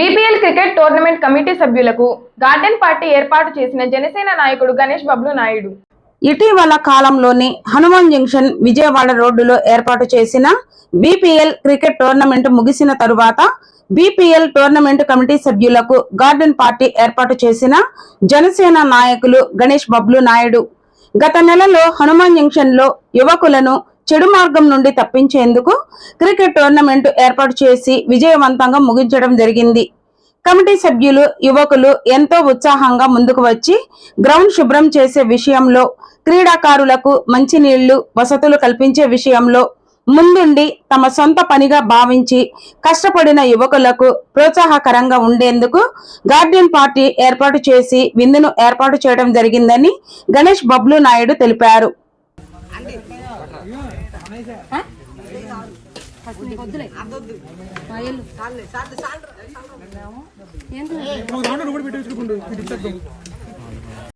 BPL cricket tournament committee సభ్యులకు garden party ఏర్పాటు చేసిన జనసేన నాయకుడు గణేష్ బబ్లు నాయుడు ఇటీవల కాలంలోని హనుమాన్ జంక్షన్ విజయవాడ రోడ్డులో ఏర్పాటు చేసిన బీపీఎల్ క్రికెట్ టోర్నమెంట్ ముగిసిన తరువాత బీపీఎల్ టోర్నమెంట్ కమిటీ సభ్యులకు గార్డెన్ పార్టీ ఏర్పాటు చేసిన జనసేన నాయకులు గణేష్ బబ్లు నాయుడు గత నెలలో హనుమాన్ జంక్షన్ లో యువకులను చెడు మార్గం నుండి తప్పించేందుకు క్రికెట్ టోర్నమెంట్ ఏర్పాటు చేసి విజయవంతంగా ముగించడం జరిగింది. కమిటీ సభ్యులు యువకులు ఎంతో ఉత్సాహంగా ముందుకు వచ్చి గ్రౌండ్ శుభ్రం చేసే విషయంలో, క్రీడాకారులకు మంచినీళ్లు వసతులు కల్పించే విషయంలో ముందుండి తమ సొంత పనిగా భావించి కష్టపడిన యువకులకు ప్రోత్సాహకరంగా ఉండేందుకు గార్డెన్ పార్టీ ఏర్పాటు చేసి విందును ఏర్పాటు చేయడం జరిగిందని గణేష్ బబ్లు నాయుడు తెలిపారు. ఏంటి